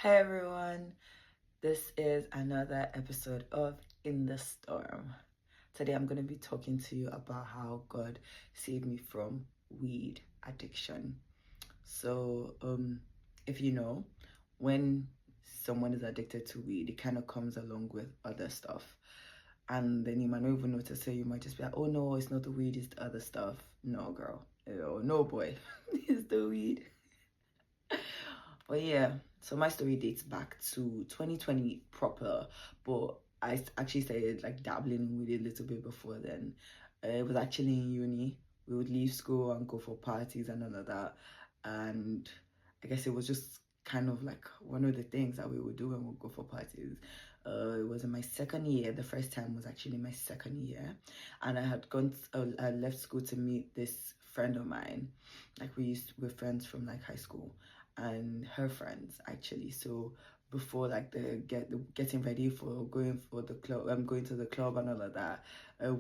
Hi everyone, this is another episode of In the Storm. Today I'm going to be talking to you about how God saved me from weed addiction. So, if you know, when someone is addicted to weed, it kind of comes along with other stuff. And then you might not even notice it. You might just be like, oh no, it's not the weed, it's the other stuff. No, girl. Oh, no, boy. It's the weed. But yeah, so my story dates back to 2020 proper, but I actually started like dabbling with it a little bit before then. It was actually in uni. We would leave school and go for parties and all of that. And I guess it was just kind of like one of the things that we would do when we would go for parties. It was in my second year. The first time was actually my second year. And I had I left school to meet this friend of mine. Like we're friends from like high school and her friends actually. So before like the getting ready for going for the club, I'm going to the club and all of that,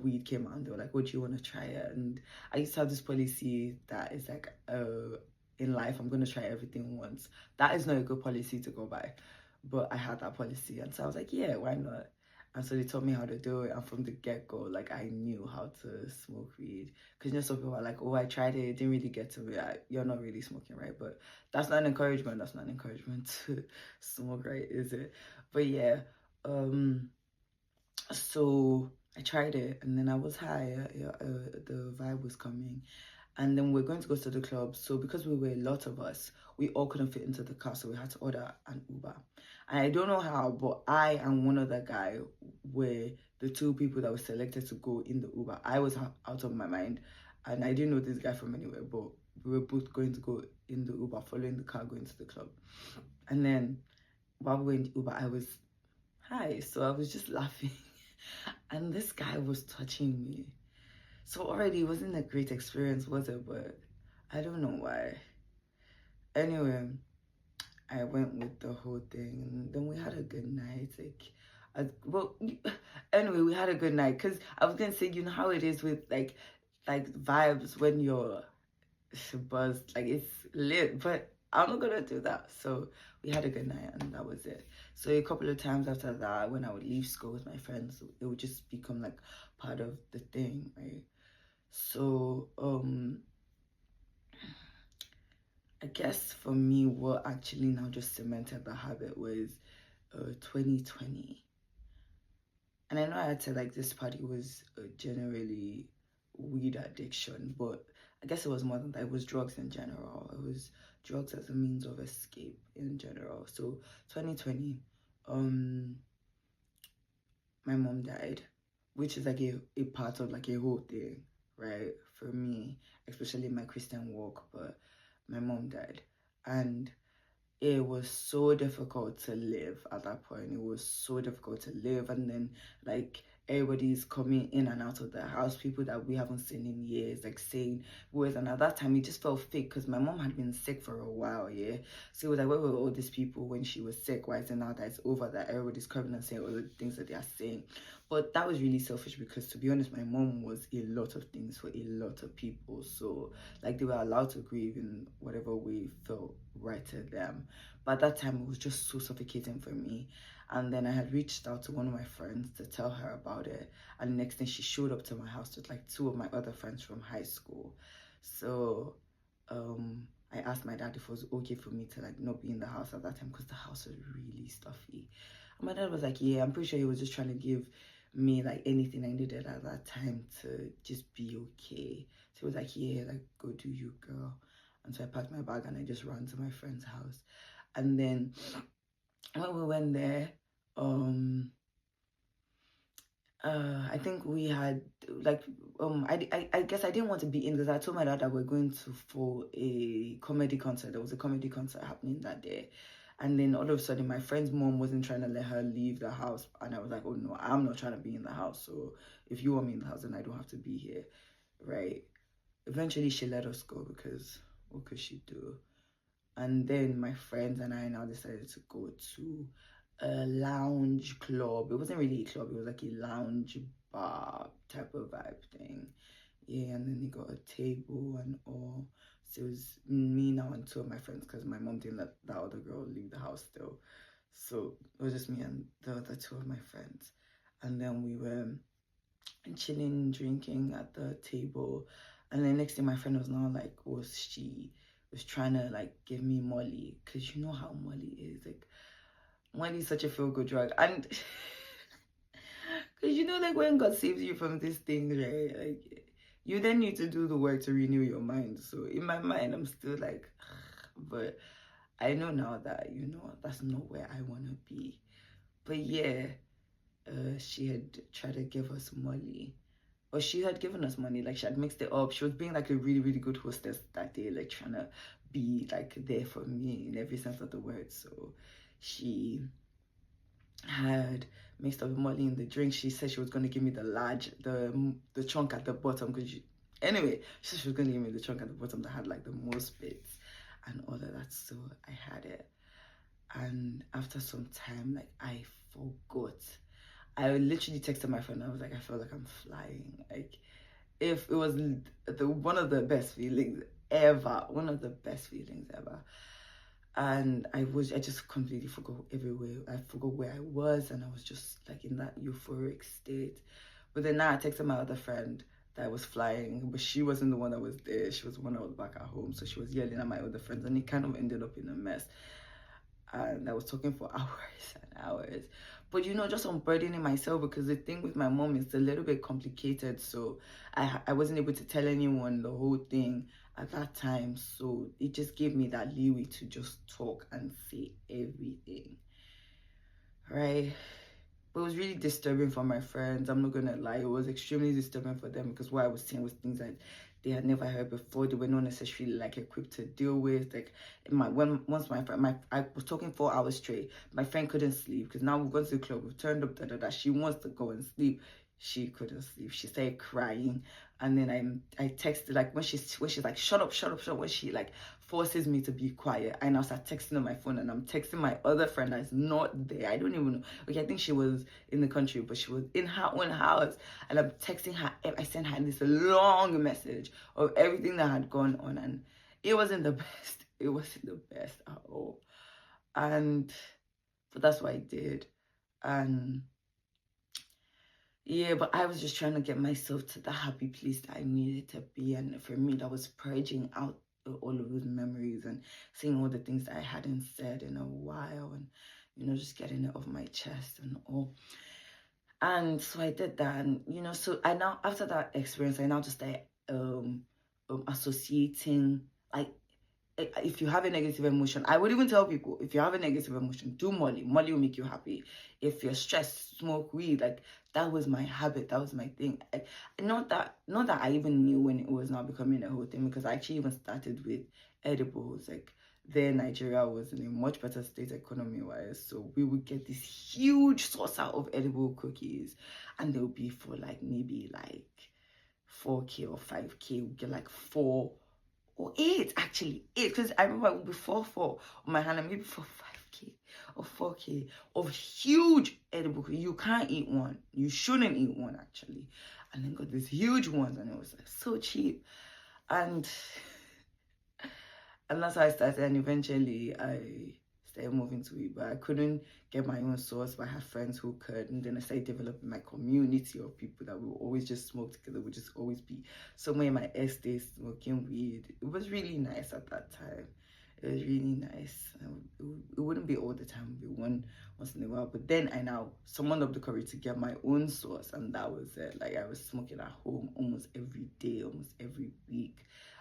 weed came out and they were like, "Would you want to try it?" And I used to have this policy that is like, in life I'm gonna try everything once. That is not a good policy to go by, but I had that policy, and so I was like, yeah, why not? And so they taught me how to do it, and from the get-go, like I knew how to smoke weed. Because you know, some people are like, oh, I tried it, it didn't really get to me. You're not really smoking, right? But that's not an encouragement. That's not an encouragement to smoke, right? Is it? But yeah, um, so I tried it, and then I was high. The vibe was coming, and then we're going to go to the club. So because we were a lot of us, we all couldn't fit into the car, so we had to order an Uber. And I don't know how, but I and one other guy were the two people that were selected to go in the Uber. I was out of my mind, and I didn't know this guy from anywhere, but we were both going to go in the Uber, following the car, going to the club. And then while we were in the Uber, I was high, so I was just laughing, and this guy was touching me. So already it wasn't a great experience, was it? But I don't know why. Anyway, I went with the whole thing, and then we had a good night. Well, anyway, we had a good night. Cause I was gonna say, you know how it is with like vibes when you're buzzed, like it's lit. But I'm not gonna do that. So we had a good night, and that was it. So a couple of times after that, when I would leave school with my friends, it would just become like part of the thing, right? So I guess for me, what actually now just cemented the habit was 2020. And I know I had said like this party was generally weed addiction, but I guess it was more than that. It was drugs in general. It was drugs as a means of escape in general. So 2020, um, my mom died, which is like a part of like a whole thing, right? For me, especially my Christian walk, but my mom died. And it was so difficult to live at that point. It was so difficult to live. And then, like, everybody's coming in and out of the house, people that we haven't seen in years, like saying words. And at that time, it just felt fake because my mom had been sick for a while, yeah. So it was like, where were all these people when she was sick? Why is it now that it's over that everybody's coming and saying all the things that they are saying? But that was really selfish because, to be honest, my mom was a lot of things for a lot of people. So, like, they were allowed to grieve in whatever way felt right to them. But at that time, it was just so suffocating for me. And then I had reached out to one of my friends to tell her about it. And the next thing, she showed up to my house with like two of my other friends from high school. So I asked my dad if it was okay for me to like not be in the house at that time because the house was really stuffy. And my dad was like, yeah, I'm pretty sure he was just trying to give me like anything I needed at that time to just be okay. So he was like, yeah, like go do you, girl. And so I packed my bag and I just ran to my friend's house. And then when we went there, I think we had like I guess I didn't want to be in because I told my dad that we're going to for a comedy concert. There was a comedy concert happening that day. And then all of a sudden my friend's mom wasn't trying to let her leave the house. And I was like, oh no, I'm not trying to be in the house. So if you want me in the house, then I don't have to be here. Right. Eventually she let us go because what could she do? And then my friends and I now decided to go to a lounge club. It wasn't really a club, it was like a lounge bar type of vibe thing. Yeah, and then they got a table and all. So it was me now and two of my friends because my mom didn't let that other girl leave the house still. So it was just me and the other two of my friends. And then we were chilling, drinking at the table. And then next thing my friend was now like, she was trying to like give me Molly. Because you know how Molly is. Like, Molly is such a feel-good drug. And because you know, like when God saves you from these things, right? Like, you then need to do the work to renew your mind. So in my mind, I'm still like, but I know now that, you know, that's not where I want to be. But yeah, she had tried to give us money. Or she had given us money, like she had mixed it up. She was being like a really, really good hostess that day, like trying to be like there for me in every sense of the word. So she had mixed up the money in the drink. She said she was going to give me the chunk at the bottom. Anyway, she said she was going to give me the chunk at the bottom that had like the most bits and all of that. So I had it. And after some time, like I forgot. I literally texted my friend. I was like, I feel like I'm flying. Like, if it was one of the best feelings ever, one of the best feelings ever. And I just completely forgot everywhere. I forgot where I was, and I was just like in that euphoric state. But then now I texted my other friend that I was flying, but she wasn't the one that was there. She was the one that was back at home, so she was yelling at my other friends, and it kind of ended up in a mess. And I was talking for hours and hours. But you know, just unburdening myself, because the thing with my mom is a little bit complicated. So I wasn't able to tell anyone the whole thing at that time. So it just gave me that leeway to just talk and say everything. Right? But it was really disturbing for my friends. I'm not gonna lie. It was extremely disturbing for them because what I was saying was things that they had never heard before. They were not necessarily like equipped to deal with. Like once my friend, I was talking 4 hours straight. My friend couldn't sleep because now we've gone to the club. We've turned up. She wants to go and sleep. She couldn't sleep. She started crying, and then I texted, like when she's like shut up, when she like forces me to be quiet, and I start texting on my phone, and I'm texting my other friend that's not there. I don't even know. Okay, I think she was in the country, but she was in her own house, and I'm texting her. I sent her this long message of everything that had gone on, and it wasn't the best. It wasn't the best at all, but that's what I did. And yeah, but I was just trying to get myself to the happy place that I needed to be. And for me, that was purging out all of those memories and seeing all the things that I hadn't said in a while, and, you know, just getting it off my chest and all. And so I did that. And, you know, so I now, after that experience, I now just started associating, like, if you have a negative emotion, I would even tell people, if you have a negative emotion, do Molly. Molly will make you happy. If you're stressed, smoke weed. Like, that was my habit. That was my thing. Not that I even knew when it was now becoming a whole thing, because I actually even started with edibles. Like, then Nigeria was in a much better state economy-wise, so we would get this huge saucer of edible cookies, and they'll be for like maybe like 4K or 5K. We get like 4 or 8, actually 8, because I remember it would be 4 on my hand, and maybe for 5K or 4K of huge edible cookies. You can't eat one. You shouldn't eat one, actually. And then got these huge ones, and it was like so cheap. And that's how I started, and eventually I started moving to it, but I couldn't get my own source, but I had friends who could, and then I started developing my community of people that will always just smoke together. Would just always be somewhere in my estate smoking weed. It was really nice at that time. It was really nice. It wouldn't be all the time, it would be once in a while. But then I now summoned up the courage to get my own source, and that was it. Like, I was smoking at home almost every day, almost every week.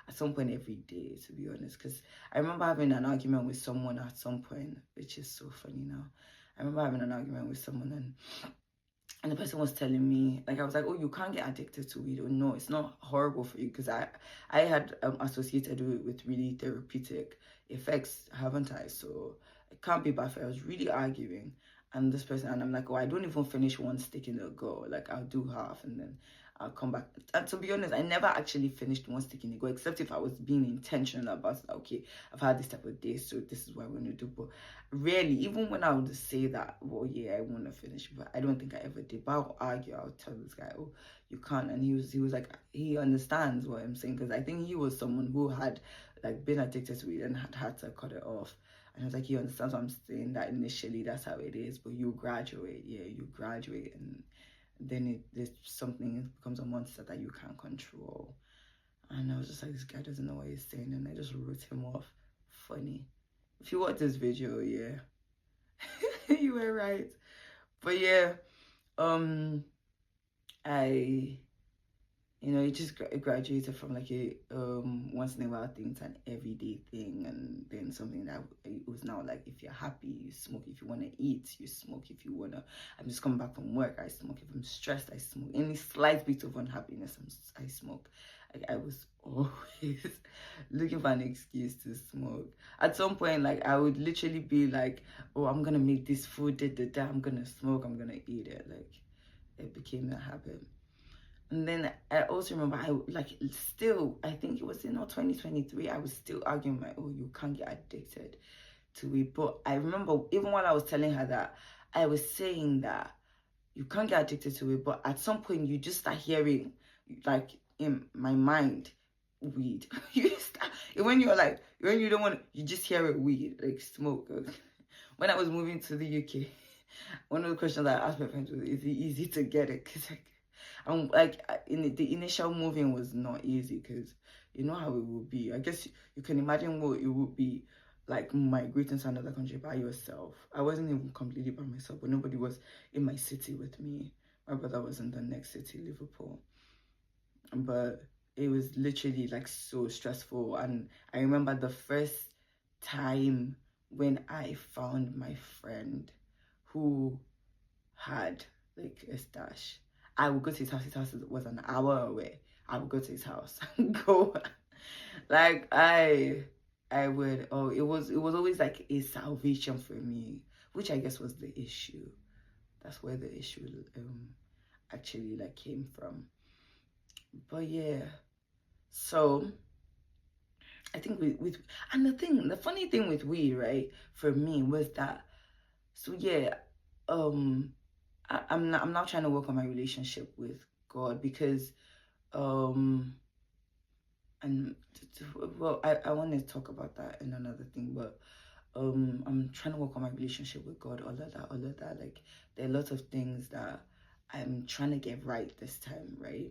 At some point every day, to be honest, because I remember having an argument with someone at some point, which is so funny now. I remember having an argument with someone, and the person was telling me, like, I was like, oh, you can't get addicted to weed. Oh, no, it's not horrible for you, because I had associated it with really therapeutic effects, haven't I? So it can't be bad for you. I was really arguing, and this person, and I'm like, oh, I don't even finish one stick in a go. Like, I'll do half, and then I'll come back. And to be honest, I never actually finished one stick in a go, except if I was being intentional about it. Okay, I've had this type of day, so this is what I'm going to do. But rarely, even when I would say that, well, yeah, I want to finish, but I don't think I ever did. But I'll argue, I'll tell this guy, oh, you can't. And he was like, he understands what I'm saying, because I think he was someone who had like been addicted to it and had to cut it off. And I was like, you understand what I'm saying? That initially that's how it is, but you graduate, you graduate, and then there's something, it becomes a monster that you can't control. And I was just like, this guy doesn't know what he's saying, and I just wrote him off. Funny. If you watch this video, yeah, you were right. But yeah, I, it just graduated from like a once in a while thing to an everyday thing, and then something that it was now like, if you're happy, you smoke. If you want to eat, you smoke. If you want to, I'm just coming back from work, I smoke. If I'm stressed, I smoke. Any slight bit of unhappiness, I smoke. Like, I was always looking for an excuse to smoke. At some point, like, I would literally be like, oh, I'm gonna make this food, I'm gonna smoke, I'm gonna eat it. Like, it became a habit. And then I also remember, I think it was in 2023, I was still arguing oh, you can't get addicted to it. But I remember, even while I was telling her that, I was saying that you can't get addicted to it, but at some point you just start hearing, like, in my mind, weed. When you don't want, you just hear it, weed, like smoke. When I was moving to the UK, one of the questions I asked my friends was, is it easy to get it? Because the initial moving was not easy, because you know how it would be. I guess you can imagine what it would be like migrating to another country by yourself. I wasn't even completely by myself, but nobody was in my city with me. My brother was in the next city, Liverpool. But it was literally like so stressful. And I remember the first time when I found my friend who had like a stash. I would go to his house. His house was an hour away. I would go to his house and go. Like I would. Oh, it was always like a salvation for me, which I guess was the issue. That's where the issue actually like came from. But yeah, so I think with and the funny thing with weed, right, for me was that, so yeah, I'm now trying to work on my relationship with God, because and well, I want to talk about that in another thing, but I'm trying to work on my relationship with God, all of that. Like, there are lots of things that I'm trying to get right this time, right?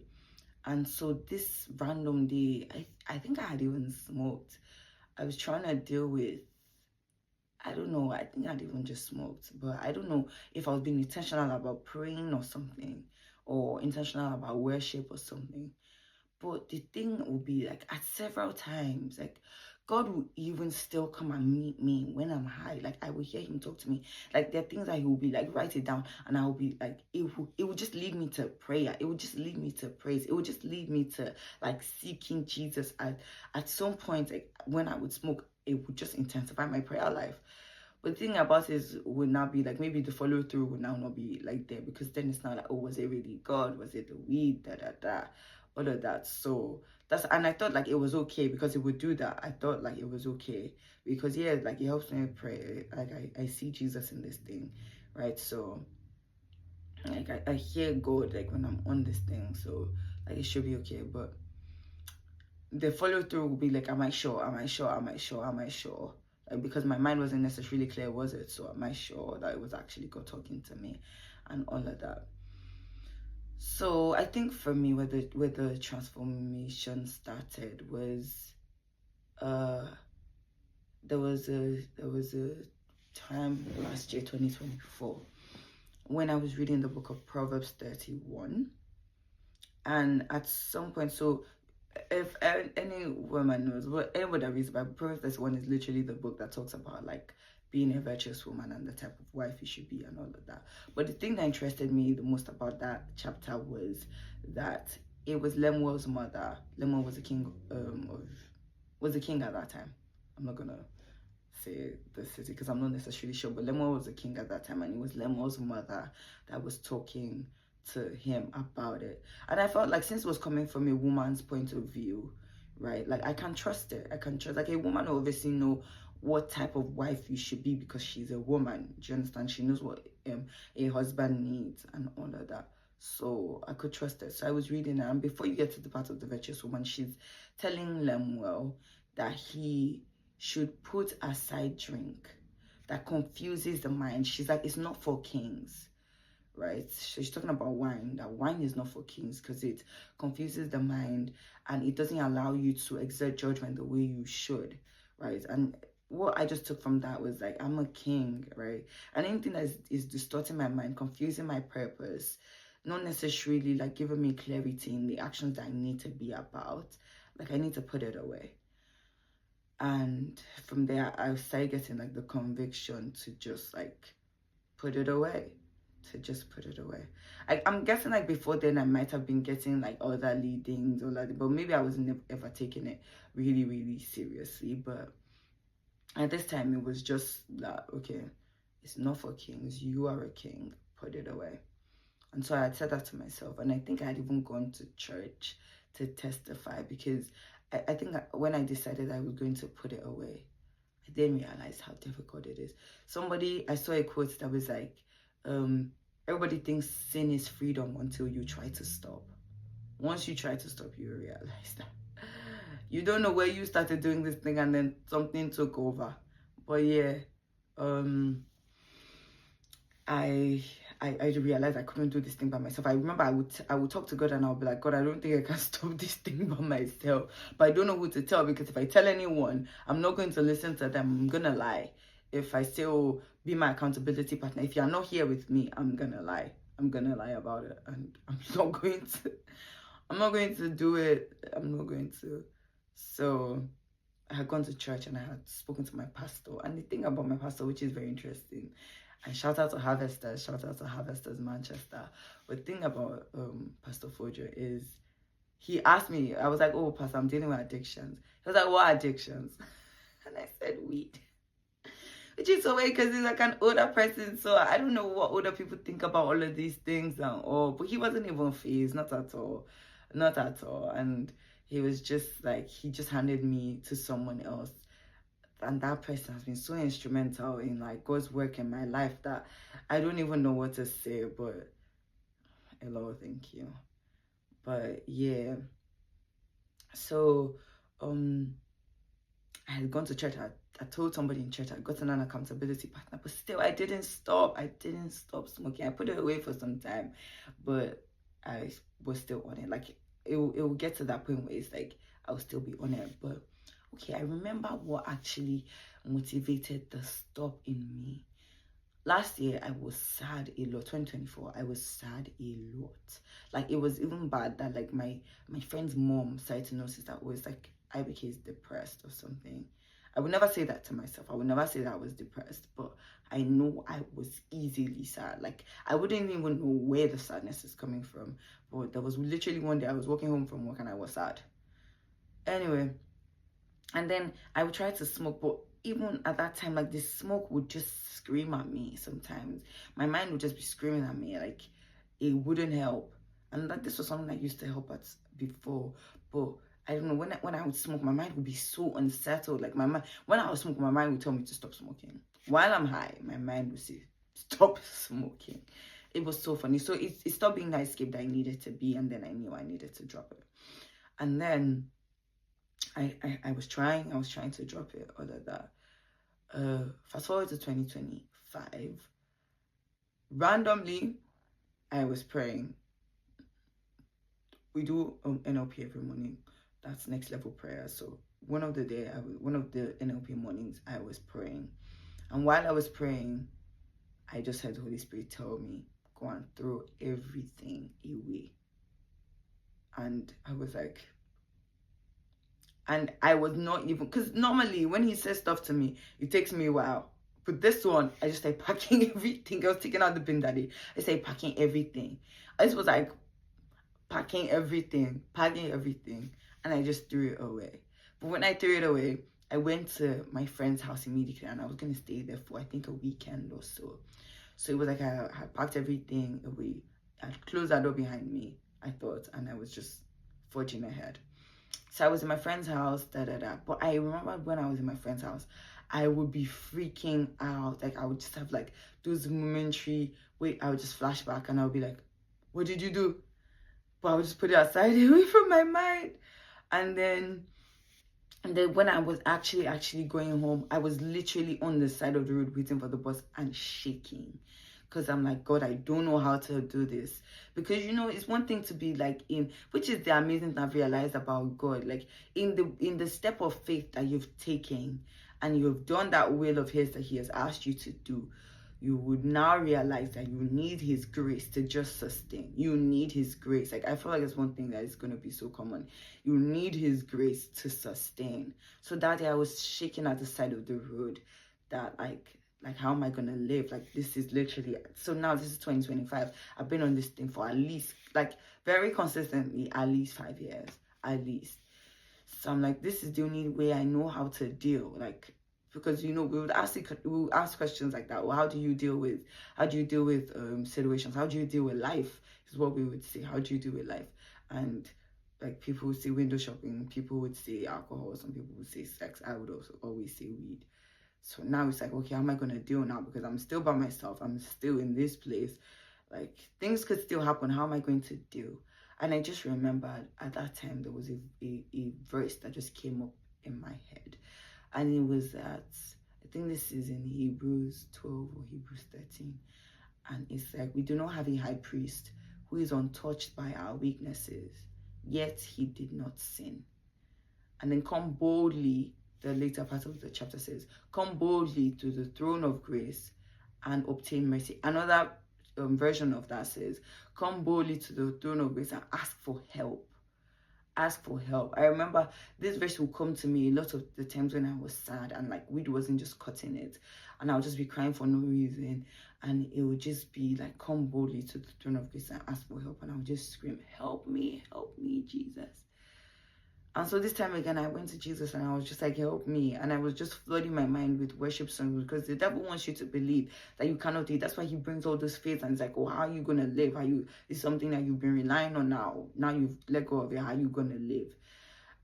And so this random day, I think I had even smoked. I was trying to deal with, I don't know, I think I'd even just smoked, but I don't know if I was being intentional about praying or something, or intentional about worship or something. But the thing will be like, at several times, like, God will even still come and meet me when I'm high. Like, I will hear him talk to me. Like, there are things that he will be like, write it down, and I will be like, it will just lead me to prayer. It will just lead me to praise. It will just lead me to like seeking Jesus. At some point, like, when I would smoke, it would just intensify my prayer life. But the thing about it is, would not be like, maybe the follow through would now not be like there, because then it's not like, oh, was it really God? Was it the weed? All of that. So and I thought like it was okay because it would do that. I thought like it was okay because, yeah, like it helps me pray. Like I see Jesus in this thing, right? So like I hear God like when I'm on this thing, so like it should be okay. But the follow through will be like, am I sure? Like, because my mind wasn't necessarily clear, was it? So am I sure that it was actually God talking to me and all of that? So I think for me, where the transformation started was, there was a time last year, 2024, when I was reading the book of Proverbs 31, and at some point, so if any woman knows, but anyone that reads Bible, Proverbs 31 is literally the book that talks about like being a virtuous woman and the type of wife you should be and all of that. But the thing that interested me the most about that chapter was that it was Lemuel's mother. Lemuel was a king was a king at that time. I'm not gonna say the city because I'm not necessarily sure, but Lemuel was a king at that time, and it was Lemuel's mother that was talking to him about it. And I felt like, since it was coming from a woman's point of view, right, like I can trust it. I can trust, like, a woman will obviously know what type of wife you should be because she's a woman. Do you understand? She knows what a husband needs and all of that. So I could trust it. So I was reading it, and before you get to the part of the virtuous woman, she's telling Lemuel that he should put aside drink that confuses the mind. She's like, it's not for kings, right? So she's talking about wine, that wine is not for kings because it confuses the mind and it doesn't allow you to exert judgment the way you should, right? And what I just took from that was like, I'm a king, right? And anything that is distorting my mind, confusing my purpose, not necessarily like giving me clarity in the actions that I need to be about, like I need to put it away. And from there, I started getting like the conviction to just like put it away, to just put it away. I'm guessing like before then I might have been getting like other leadings or like, but maybe I wasn't ever taking it really, really seriously. But at this time, it was just that, okay, it's not for kings. You are a king. Put it away. And so I had said that to myself. And I think I had even gone to church to testify because I think when I decided I was going to put it away, I didn't realize how difficult it is. I saw a quote that was like, everybody thinks sin is freedom until you try to stop. Once you try to stop, you realize that. You don't know where you started doing this thing and then something took over. But yeah, I realized I couldn't do this thing by myself. I remember I would talk to God and I'll be like, God, I don't think I can stop this thing by myself. But I don't know who to tell because if I tell anyone, I'm not going to listen to them. I'm gonna lie. If I say, oh, be my accountability partner, if you're not here with me, I'm gonna lie. I'm gonna lie about it, and I'm not going to do it. I'm not going to. So I had gone to church and I had spoken to my pastor. And the thing about my pastor, which is very interesting, and shout out to Harvesters Manchester. But the thing about Pastor Fojo is he asked me, I was like, oh, Pastor, I'm dealing with addictions. He was like, what addictions? And I said, weed. Which is so weird because he's like an older person, so I don't know what older people think about all of these things and all. But he wasn't even fazed, not at all. And he was just like, he just handed me to someone else. And that person has been so instrumental in like God's work in my life that I don't even know what to say, but hello, thank you. But yeah, so I had gone to church. I told somebody in church I got an accountability partner, but still I didn't stop smoking. I put it away for some time, but I was still on it. Like it will get to that point where it's like I'll still be on it. But okay, I remember what actually motivated the stop in me. Last year, I was sad a lot. 2024, I was sad a lot. Like, it was even bad that, like, my friend's mom started to notice that was, like, I became depressed or something. I would never say that to myself. I would never say that I was depressed. But I know I was easily sad. Like, I wouldn't even know where the sadness is coming from. But there was literally one day I was walking home from work and I was sad. Anyway, and then I would try to smoke, but even at that time, like, the smoke would just scream at me sometimes. My mind would just be screaming at me, like, it wouldn't help. And like, this was something I used to help at before, but I don't know, when I would smoke, my mind would be so unsettled. Like, my mind, when I was smoking, my mind would tell me to stop smoking. While I'm high, my mind would say, stop smoking. It was so funny. So it stopped being the escape that I needed to be, and then I knew I needed to drop it. And then I was trying to drop it, all of that. Fast forward to 2025. Randomly, I was praying. We do NLP every morning. That's next level prayer. So one of the NLP mornings, I was praying. And while I was praying, I just heard the Holy Spirit tell me, go and throw everything away. And I was like, and I was not even, because normally when he says stuff to me, it takes me a while. But this one, I just started packing everything. I was taking out the bin daddy. I started packing everything. I just was like packing everything. And I just threw it away. But when I threw it away, I went to my friend's house immediately and I was going to stay there for, I think, a weekend or so. So it was like I had packed everything away. I had closed that door behind me, I thought, and I was just forging ahead. So I was in my friend's house, But I remember when I was in my friend's house, I would be freaking out. Like, I would just have like those momentary, I would just flash back and I would be like, what did you do? But I would just put it aside away from my mind. And then And then when I was actually going home, I was literally on the side of the road waiting for the bus and shaking. Because I'm like, God, I don't know how to do this. Because, you know, it's one thing to be like in, which is the amazing thing I've realized about God. Like in the step of faith that you've taken and you've done that will of his that he has asked you to do, you would now realize that you need his grace to just sustain. You need his grace. Like, I feel like it's one thing that is going to be so common. You need his grace to sustain. So that day I was shaking at the side of the road that like how am I going to live? Like, this is literally, so now this is 2025. I've been on this thing for at least, like, very consistently, at least 5 years, at least. So I'm like, this is the only way I know how to deal. Like, because, you know, we would ask questions like that. Well, how do you deal with situations? How do you deal with life? Is what we would say. How do you deal with life? And like, people would say window shopping, people would say alcohol, some people would say sex. I would also always say weed. So now it's like, okay, how am I gonna deal now? Because I'm still by myself. I'm still in this place. Like, things could still happen. How am I going to deal? And I just remembered at that time there was a verse that just came up in my head. And it was that, I think this is in Hebrews 12 or Hebrews 13. And it's like, we do not have a high priest who is untouched by our weaknesses, yet he did not sin. And then come boldly, the later part of the chapter says, come boldly to the throne of grace and obtain mercy. Another version of that says, come boldly to the throne of grace and ask for help. Ask for help. I remember this verse would come to me a lot of the times when I was sad and like weed wasn't just cutting it, and I would just be crying for no reason, and it would just be like, come boldly to the throne of grace and ask for help, and I would just scream, help me, Jesus. And so this time again, I went to Jesus and I was just like, help me. And I was just flooding my mind with worship songs, because the devil wants you to believe that you cannot do it. That's why he brings all those faith, and it's like, oh, how are you going to live? It's something that you've been relying on now. Now you've let go of it. How are you going to live?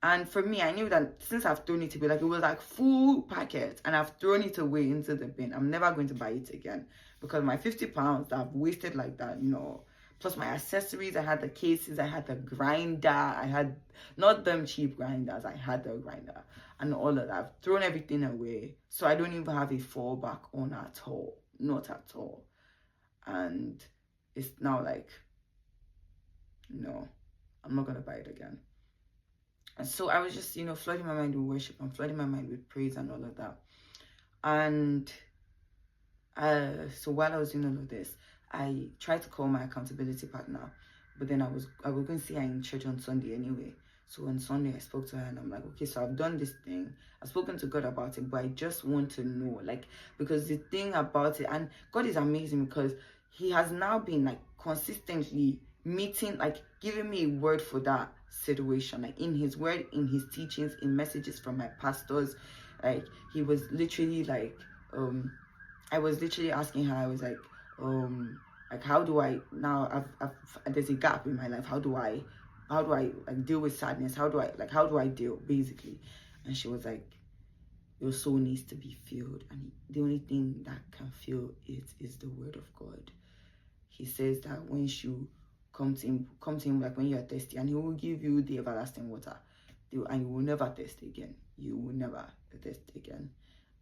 And for me, I knew that since I've thrown it away, like, it was like full packet, and I've thrown it away into the bin. I'm never going to buy it again, because my 50 pounds that I've wasted like that, you know, plus my accessories, I had the cases, I had the grinder, I had not them cheap grinders, I had the grinder and all of that. I've thrown everything away, so I don't even have a fallback on at all, not at all. And it's now like, no, I'm not gonna buy it again. And so I was just, you know, flooding my mind with worship and flooding my mind with praise and all of that. And so while I was doing all of this, I tried to call my accountability partner, but then I was going to see her in church on Sunday anyway. So on Sunday, I spoke to her and I'm like, okay, so I've done this thing. I've spoken to God about it, but I just want to know, like, because the thing about it, and God is amazing because he has now been like consistently meeting, like giving me a word for that situation, like in his word, in his teachings, in messages from my pastors. Like, he was literally like, I was literally asking her, I was like, how do I now, there's a gap in my life, how do I like deal with sadness, how do I deal, basically. And she was like, your soul needs to be filled, and the only thing that can fill it is the word of God. He says that once you come to him like when you're thirsty, and he will give you the everlasting water, and you will never thirst again. You will never thirst again.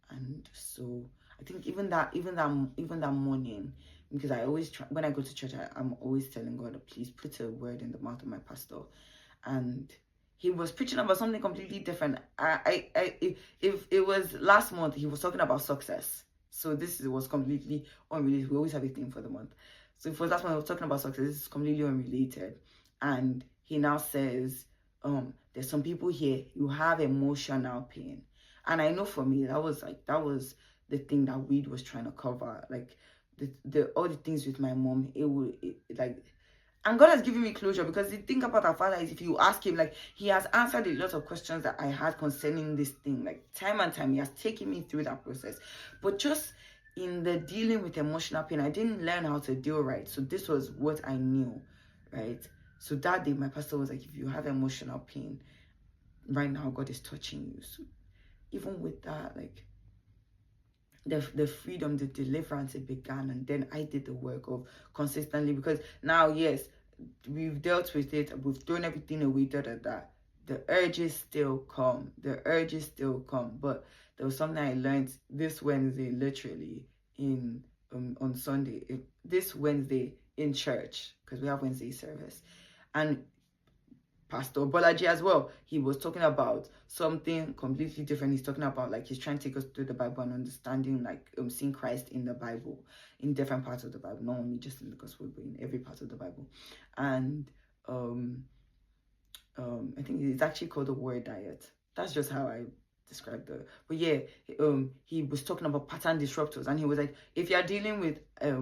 And so I think even that morning, because I always try, when I go to church, I'm always telling God, please put a word in the mouth of my pastor. And he was preaching about something completely different. If it was last month, he was talking about success. So this was completely unrelated. We always have a theme for the month. So if it was last month, he was talking about success. This is completely unrelated. And he now says, there's some people here, you have emotional pain. And I know for me, that was the thing that weed was trying to cover. Like, all the things with my mom, and God has given me closure, because the thing about our father is, if you ask him, like, he has answered a lot of questions that I had concerning this thing. Like, time and time, he has taken me through that process. But just in the dealing with emotional pain, I didn't learn how to deal right. So this was what I knew, right? So that day, my pastor was like, if you have emotional pain, right now, God is touching you. So even with that, like, the freedom, the deliverance, it began. And then I did the work of consistently, because now, yes, we've dealt with it, we've thrown everything away, the urges still come. The urges still come. But there was something I learned this Wednesday, literally, in on Sunday. This Wednesday in church, because we have Wednesday service. And Pastor Bolaji as well, he was talking about something completely different. He's talking about, like, he's trying to take us through the Bible and understanding, like, seeing Christ in the Bible, in different parts of the Bible, not only just in the gospel, but in every part of the Bible. And I think it's actually called the word diet. That's just how I described it. But yeah, he was talking about pattern disruptors, and he was like, if you're dealing with a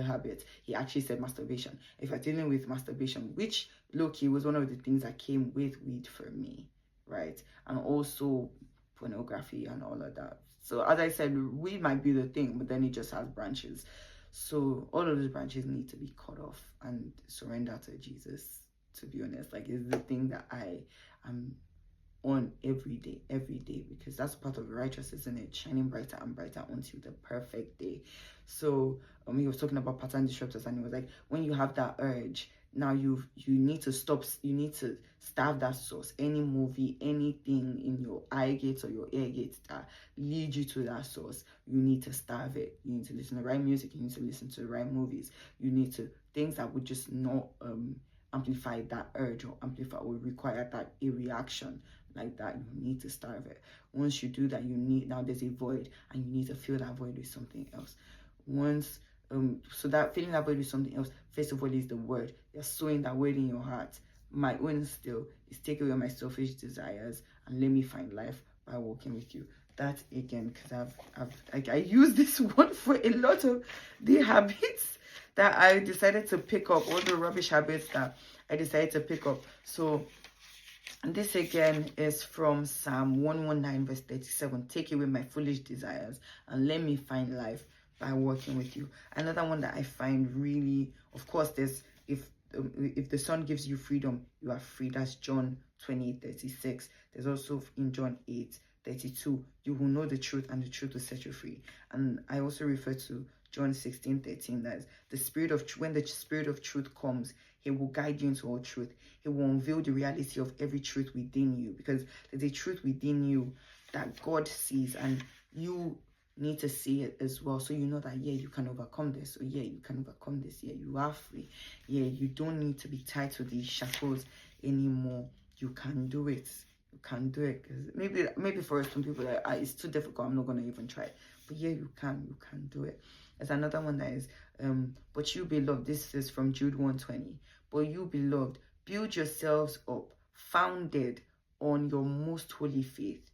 habit, he actually said masturbation. If you're dealing with masturbation, which low-key was one of the things that came with weed for me, right? And also pornography and all of that. So as I said, weed might be the thing, but then it just has branches. So all of those branches need to be cut off and surrender to Jesus, to be honest. Like, it's the thing that I am on every day, because that's part of righteousness, isn't it? Shining brighter and brighter until the perfect day. So he was talking about pattern disruptors, and he was like, when you have that urge, now you need to stop, you need to starve that source. Any movie, anything in your eye gates or your ear gates that lead you to that source, you need to starve it. You need to listen to the right music, you need to listen to the right movies, you need to, things that would just not amplify that urge, or amplify, or require that a reaction like that. You need to starve it. Once you do that, you need, now there's a void, and you need to fill that void with something else. Once so that filling that void with something else, first of all, is the word. You're sowing that word in your heart. My own still is take away my selfish desires and let me find life by walking with you. That again, because I use this one for a lot of the habits that I decided to pick up, all the rubbish habits that I decided to pick up. So this again is from Psalm 119 verse 37. Take away my foolish desires and let me find life by working with you. Another one that I find really, of course, there's if the Son gives you freedom, you are free. That's John 20:36. There's also in John 8:32, you will know the truth and the truth will set you free. And I also refer to John 16:13, that is the spirit of, when the spirit of truth comes, he will guide you into all truth. He will unveil the reality of every truth within you, because there's a truth within you that God sees, and you need to see it as well, so you know that, yeah, you can overcome this, or yeah, you can overcome this, yeah, you are free, yeah, you don't need to be tied to these shackles anymore. You can do it. You can do it. Because maybe for some people, like, it's too difficult, I'm not going to even try it. But yeah, you can do it. There's another one that is but you beloved, this is from Jude 1:20. But you beloved, build yourselves up, founded on your most holy faith,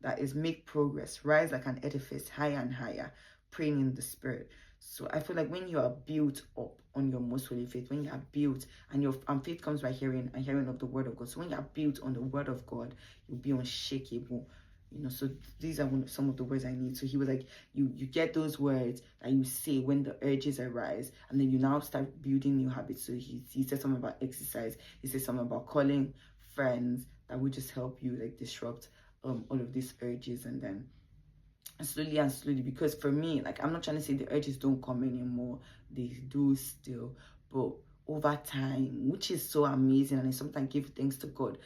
that is, make progress, rise like an edifice, higher and higher, praying in the spirit. So I feel like when you are built up on your most holy faith, when you are built, and your faith comes by hearing, and hearing of the word of God. So when you are built on the word of God, you'll be unshakable. You know, so these are some of the words I need. So he was like, you get those words that you say when the urges arise, and then you now start building new habits. So he said something about exercise. He said something about calling friends that would just help you, like, disrupt all of these urges. And then slowly, because for me, like, I'm not trying to say the urges don't come anymore, they do still, but over time, which is so amazing, and I sometimes give thanks to God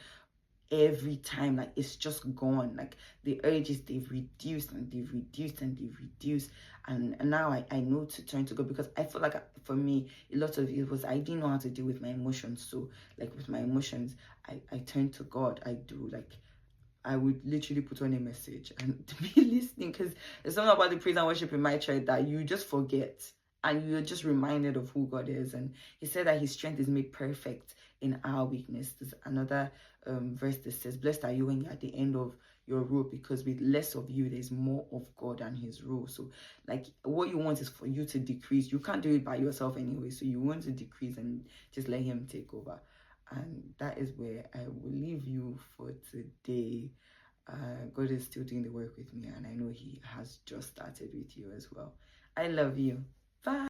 every time, like, it's just gone. Like, the urges, they've reduced and they've reduced and they've reduced, and now I know to turn to God, because I feel like, for me, a lot of it was I didn't know how to deal with my emotions. So, like, with my emotions, I turn to God. I do, like, I would literally put on a message and be listening, because there's something about the praise and worship in my church that you just forget, and you're just reminded of who God is. And he said that his strength is made perfect in our weakness. There's another verse that says, blessed are you when you're at the end of your rope, because with less of you, there's more of God and his rule. So, like, what you want is for you to decrease. You can't do it by yourself anyway, so you want to decrease and just let him take over. And that is where I will leave you for today. God is still doing the work with me, and I know he has just started with you as well. I love you. Bye.